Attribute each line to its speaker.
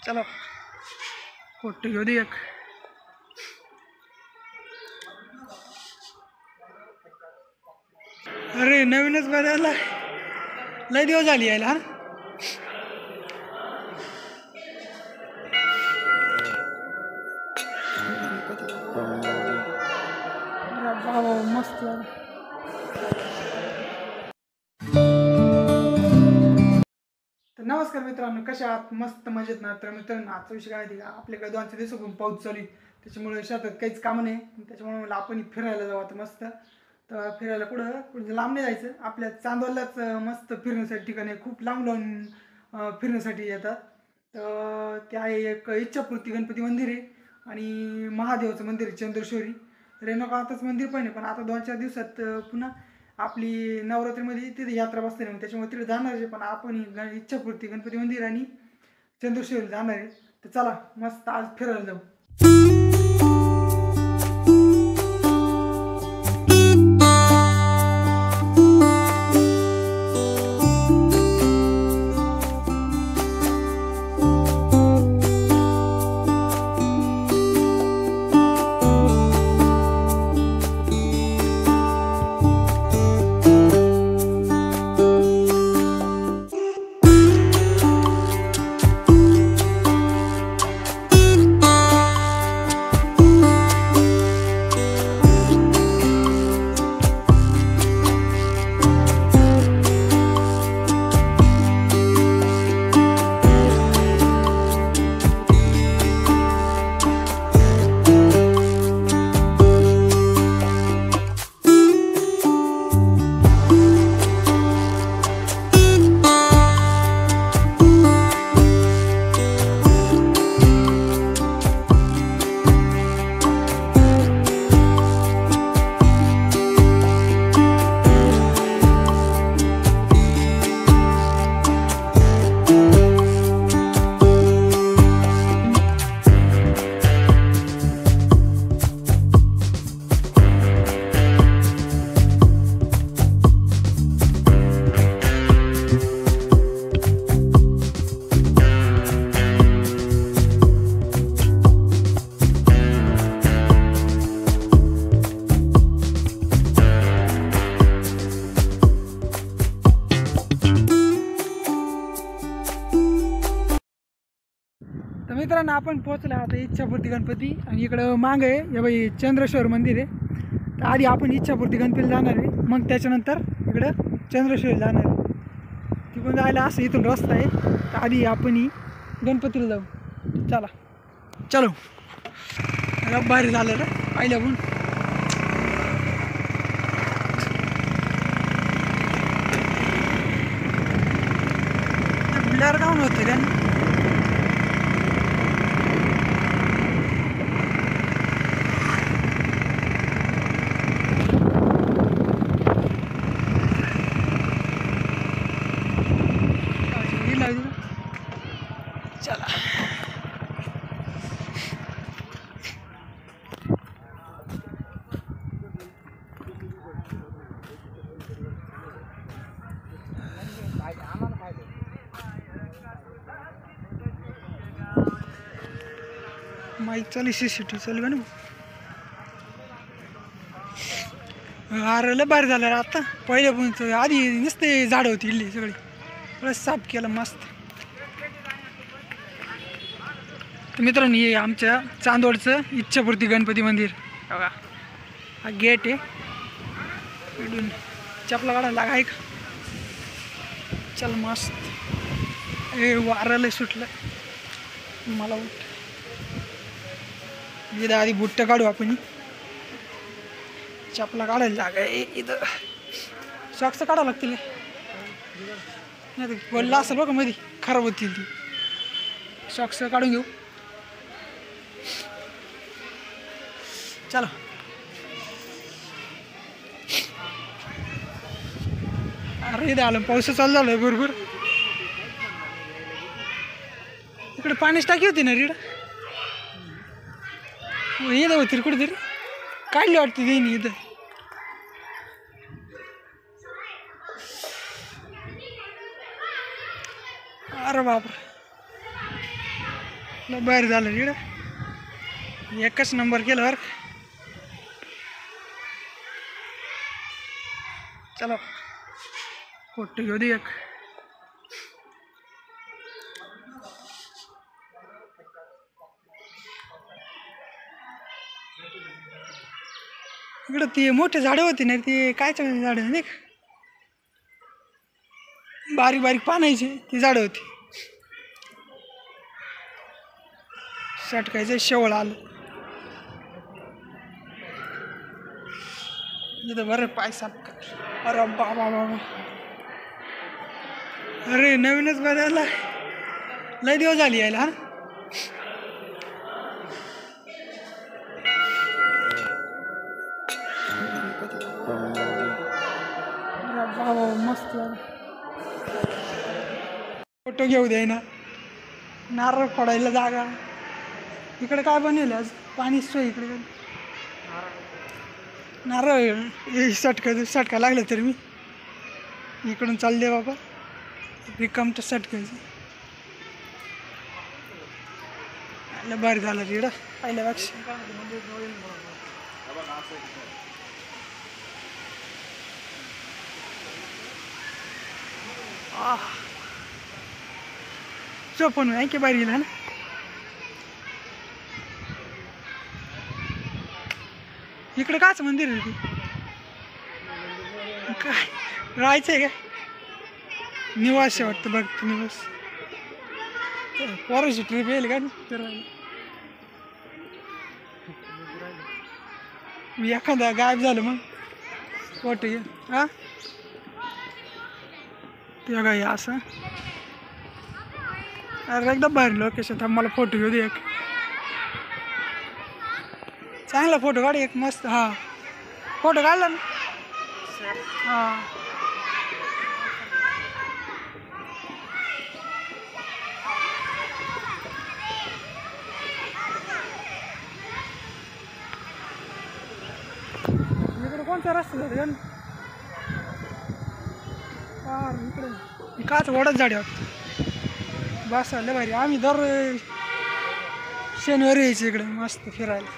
Speaker 1: चला फोटो घेऊ दे एक. अरे नवीनच बघायला लय दिवस झाली यायला. हा मस्त. तर नमस्कार मित्रांनो, कशा आहात? मस्त मजेत ना? तर मित्रांनो आजचा विषय काय आहे का, आपल्याकडे 2-4 दिवसापासून पाऊस चालू आहे, त्याच्यामुळे शेतात काहीच कामं नाही, त्याच्यामुळे मला आपण फिरायला जाऊ आता मस्त. तर फिरायला कुठं लांब नाही जायचं, आपल्या चांदवडलाच मस्त फिरण्यासाठी ठिकाण आहे, खूप लांब लांब फिरण्यासाठी येतात. तर ते आहे एक इच्छापूर्ती गणपती मंदिर आहे आणि महादेवाचं मंदिर आहे चंद्रेश्वरी. रेणुकाताच मंदिर पण आहे, पण आता 2-4 दिवसात पुन्हा आपली नवरात्रीमध्ये तिथे यात्रा बसते ना, त्याच्यामुळे तिथे जाणार आहे. पण आपण इच्छापूर्ती गणपती मंदिर आणि चंद्रेश्वरी जाणार आहे. तर चला मस्त आज फिरायला जाऊ. तर मित्रांनो आपण पोहोचलो आता इच्छापूर्ती गणपती, आणि इकडं मागं आहे हे बाई चंद्रेश्वर मंदिर आहे. तर आधी आपण इच्छापूर्ती गणपती जाणार आहे, मग त्याच्यानंतर इकडं चंद्रेश्वरी जाणार आहे. तिकडून जायला असं इथून रस्ता आहे. तर आधी आपण गणपतीला जाऊ. चला चलो. भारी झालं रे पाहिलं पण. ब्लर डाऊन होतं का चला. माईक चालू CCTV चालू आहे ना. अरे लय भारी झालं रे आता. पहिले पण आधी नुसते झाडं होती इल्ली सगळी, बरं साफ केलं मस्त. तर मित्रांनो हे आमच्या चांदवडचं इच्छापूर्ती गणपती मंदिर बघा. हा गेट आहे. इकडून चपला काढायला लागा आहे का. चल मस्त. हे वाराला सुटलं मला. उठ इथं आधी बुट्ट काढू आपण. चपला काढायला लागा आहे इथं. सॉक्स काढावं लागतील नाही बोलला असेल बघा मध्ये खराब होतील ती. सॉक्स काढून घेऊ. चला. अरे इथं आलं पाऊस चालू झालं आहे बरोबर. इकडे पाण्याची टाकी होती ना रीड. इथं होती कुठेतरी काढली वाटते त्यांनी इथं. अरे बापरे. बाहेर झालं इकडं एकच नंबर केलं बरं. चला फोटो घेऊ दे एक. इकडं ती मोठी झाडं होती ना ती कायच्या झाडं नाही का बारीक बारीक पानायची ती झाडं होती. सटकायचं शेवळ आलं इथं बरं पाय साफ कर. अरे बाबा बाबा अरे नवीनच बदलला लय दिवस झाली यायला. हा बाबा मस्त फोटो घेऊ दे ना. नारळ फोडायला जागा इकडे काय बनवलं आज पाणी सोय इकडे नारळ सटका लागलं तरी मी इकडून चालले बाबा रिकाम तर सटकायचं. भारी झालं इकडं पहिल्यापेक्षा. चोपन आहे की बारी ना इकडे काच मंदिर आहे ते काय राहायचं आहे का निवास आहे वाटतं बघ निवास पोराची ट्रिप येईल का फिरायला. मी एखादा गायब झालं मग फोटो घे. हा ते काय असं अरे एकदम भारी लोकेशन. थांब मला फोटो घेऊ दे एक चांगला फोटो काढ एक मस्त. हा फोटो काढला ना. हा इकडे कोणता रस्ता जातो का इकडे काच वडच झाडे वाटतं. बस आलं भारी. आम्ही दर शनिवारी यायचं इकडे मस्त फिरायला.